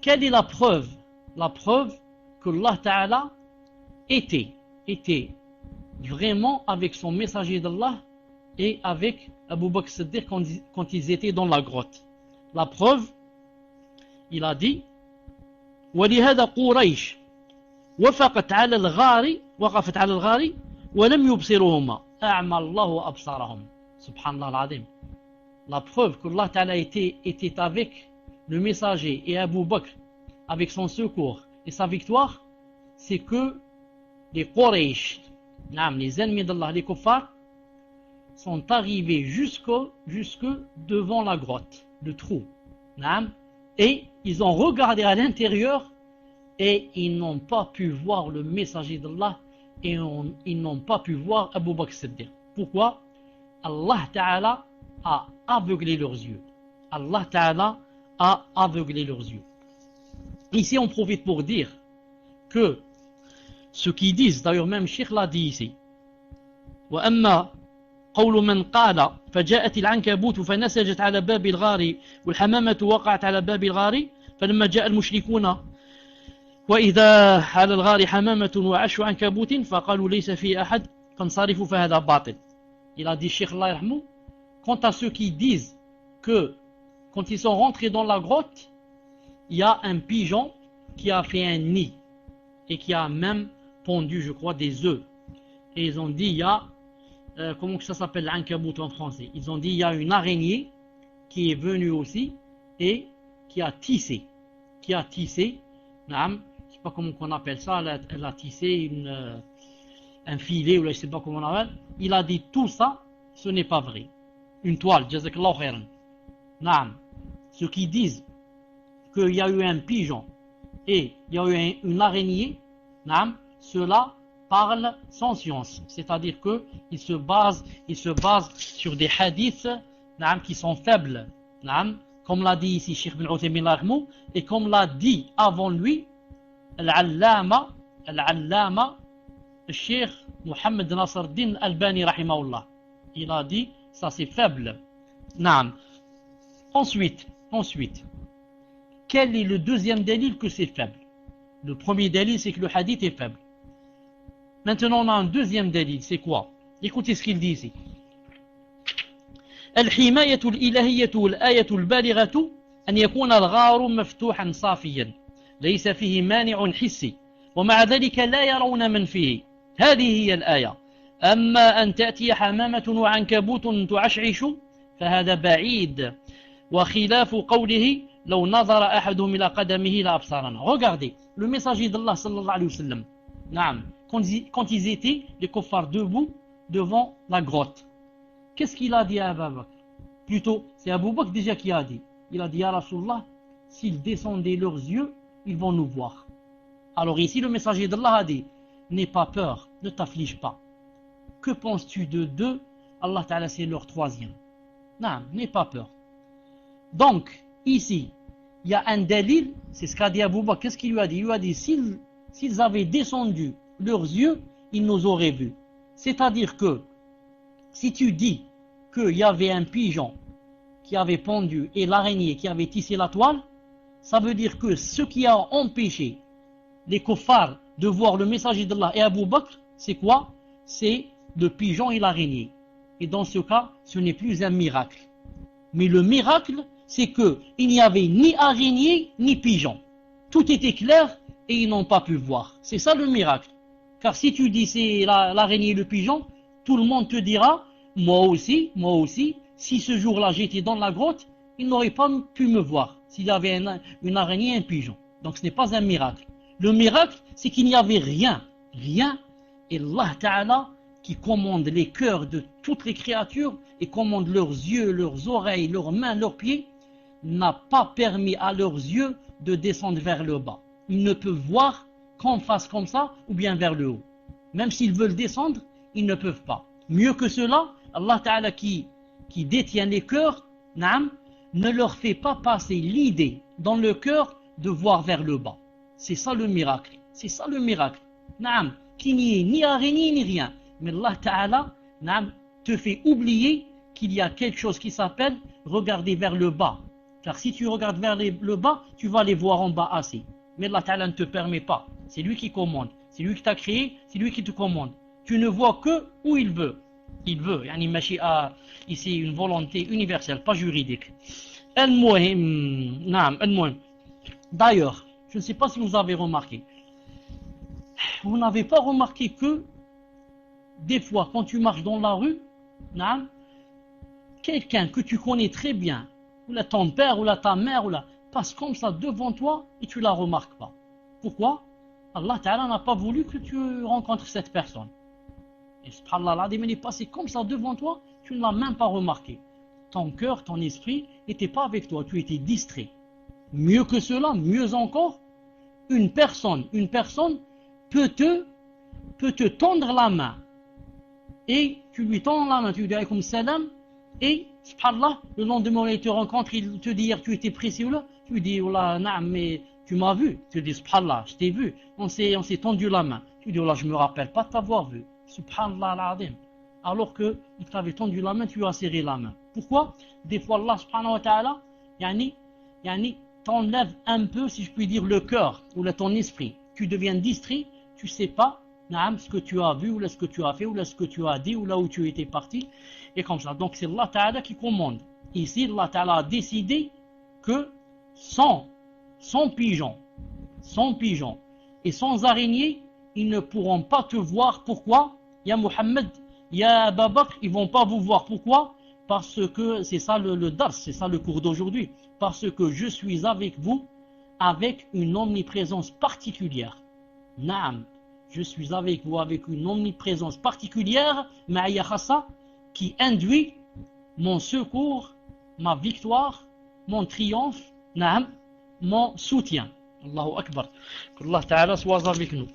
Quelle est la preuve? La preuve que Allah Ta'ala était vraiment avec son messager d'Allah et avec Abu Bakr Siddiq quand ils étaient dans la grotte. La preuve, il a dit وَلِهَذَا قُرَيْشْ وَقَفَتْ عَلَى الْغَارِ وَلَمْ يُبْصِرُهُمَا أَعْمَى اللَّهُ أَبْصَارَهُم. Subhanallah al-Azim. La preuve que Allah Ta'ala était avec le messager et Abu Bakr avec son secours et sa victoire, c'est que les Quraysh, les ennemis d'Allah, les kuffars, sont arrivés jusque devant la grotte, le trou. Et ils ont regardé à l'intérieur et ils n'ont pas pu voir le messager d'Allah et ils n'ont pas pu voir Abu Bakr Siddiq. Pourquoi? Allah Ta'ala a aveuglé leurs yeux. Allah Ta'ala a aveuglé leurs yeux. Ici on profite pour dire que ceux qui disent, d'ailleurs même Cheikh l'a dit ici, وَأَمَّا قول من قال فجاءت العنكبوت فنسجت على باب الغار والحمامة وقعت على باب الغار فلما جاء المشركون وإذا على الغار حمامة وعش عنكبوت فقالوا ليس فيه أحد فانصرفوا فهذا باطل. Il a dit Cheikh Allah yarhamou, quant à ceux qui disent que quand ils sont rentrés dans la grotte, il y a un pigeon qui a fait un nid et qui a même pondu, je crois, des œufs. Et ils ont dit, il y a, comment que ça s'appelle l'ankabout en français? Ils ont dit, il y a une araignée qui est venue aussi et qui a tissé, je ne sais pas comment on appelle ça, elle a tissé un filet, ou là, je ne sais pas comment on appelle. Il a dit, tout ça, ce n'est pas vrai. Une toile, jazakallahu khairan. Ceux qui disent qu'il y a eu un pigeon et il y a eu une araignée, cela parle sans science, c'est-à-dire qu'ils se basent sur des hadiths qui sont faibles, comme l'a dit ici Cheikh bin Uthaymin et comme l'a dit avant lui Al-Allama Cheikh Mohammed Nasruddin Albani rahimahullah. Il a dit ça c'est faible. Ensuite, quel est le deuxième délit que c'est faible? Le premier délit c'est que le hadith est faible. Maintenant on a un deuxième délit, c'est quoi? Écoutez ce qu'il dit ici. الحماية الإلهية والآية البالغة أن يكون الغار مفتوحا صافيا ليس فيه مانع حسي ومع ذلك لا يرون من فيه. هذه هي الآية. أما أن تأتي حمامة وعنكبوت تعشعش فهذا بعيد وخلاف قوله لو نظر أحدهم إلى قدمه لأبصرنا. Regardez, le messager d'Allah sallallahu alayhi wa sallam, quand ils étaient les kuffars debout devant la grotte, qu'est-ce qu'il a dit à Abu Bakr? Plutôt, c'est Abu Bakr déjà qui a dit. Il a dit à Rasulullah, s'ils descendaient leurs yeux, ils vont nous voir. Alors ici, le messager d'Allah a dit, n'aie pas peur, ne t'afflige pas. Que penses-tu de deux? Allah Ta'ala, c'est leur troisième. Non, n'aie pas peur. Donc, ici, il y a un dalil, c'est ce qu'a dit Abu Bakr. Qu'est-ce qu'il lui a dit? Il lui a dit, s'ils avaient descendu leurs yeux, ils nous auraient vus. C'est-à-dire que, si tu dis qu'il y avait un pigeon qui avait pendu et l'araignée qui avait tissé la toile, ça veut dire que ce qui a empêché les kuffars de voir le messager d'Allah et Abu Bakr, c'est quoi? C'est le pigeon et l'araignée. Et dans ce cas, ce n'est plus un miracle. Mais le miracle, c'est qu'il n'y avait ni araignée ni pigeon. Tout était clair et ils n'ont pas pu voir. C'est ça le miracle. Car si tu dis c'est l'araignée et le pigeon, tout le monde te dira, moi aussi, si ce jour-là j'étais dans la grotte, ils n'auraient pas pu me voir s'il y avait une araignée et un pigeon. Donc ce n'est pas un miracle. Le miracle, c'est qu'il n'y avait rien. Et Allah Ta'ala, qui commande les cœurs de toutes les créatures et commande leurs yeux, leurs oreilles, leurs mains, leurs pieds, n'a pas permis à leurs yeux de descendre vers le bas. Ils ne peuvent voir qu'en face comme ça ou bien vers le haut. Même s'ils veulent descendre, ils ne peuvent pas. Mieux que cela, Allah Ta'ala qui détient les cœurs, ne leur fait pas passer l'idée dans le cœur de voir vers le bas. C'est ça le miracle. C'est ça le miracle. Qu'il n'y ait ni araignée ni rien. Mais Allah Ta'ala te fait oublier qu'il y a quelque chose qui s'appelle regarder vers le bas. Car si tu regardes vers le bas, tu vas les voir en bas assis. Mais Allah Ta'ala ne te permet pas. C'est lui qui commande. C'est lui qui t'a créé, c'est lui qui te commande. Tu ne vois que où il veut. Il veut. Yani mashi'a, ici une volonté universelle, pas juridique. D'ailleurs, je ne sais pas si vous avez remarqué. Vous n'avez pas remarqué que des fois, quand tu marches dans la rue, quelqu'un que tu connais très bien, ou là ton père, ou là ta mère, ou là, passe comme ça devant toi et tu la remarques pas. Pourquoi? Allah Ta'ala n'a pas voulu que tu rencontres cette personne. Et subhanallah, il est passé comme ça devant toi, tu ne l'as même pas remarqué. Ton cœur, ton esprit n'était pas avec toi, tu étais distrait. Mieux que cela, mieux encore, une personne peut te tendre la main. Et tu lui tends la main, tu lui dis alaykoum salam, et subhanallah, le lendemain il te rencontre, il te dit hier tu étais pressé ou là, tu lui dis wallah na'am, mais tu m'as vu, tu lui dis subhanallah, je t'ai vu, on s'est tendu la main, tu lui dis wallah je me rappelle pas de t'avoir vu, subhanallah al-azim, alors que il t'avait tendu la main, tu lui as serré la main. Pourquoi? Des fois Allah subhanahu wa ta'ala t'enlève un peu, si je puis dire, le cœur ou là, ton esprit, tu deviens distrait, tu sais pas ce que tu as vu, ou là ce que tu as fait, ou là ce que tu as dit, ou là où tu étais parti, et comme ça. Donc c'est Allah Ta'ala qui commande. Ici, Allah Ta'ala a décidé que sans pigeons et sans araignées, ils ne pourront pas te voir. Pourquoi? Ya Muhammad, ya Abu Bakr, ils vont pas vous voir. Pourquoi? Parce que c'est ça le dars, c'est ça le cours d'aujourd'hui. Parce que je suis avec vous avec une omniprésence particulière. Naam. Je suis avec vous avec une omniprésence particulière, Ma'aya Khassa, qui induit mon secours, ma victoire, mon triomphe, naam, mon soutien. Allahu Akbar. Que Allah Ta'ala soit avec nous.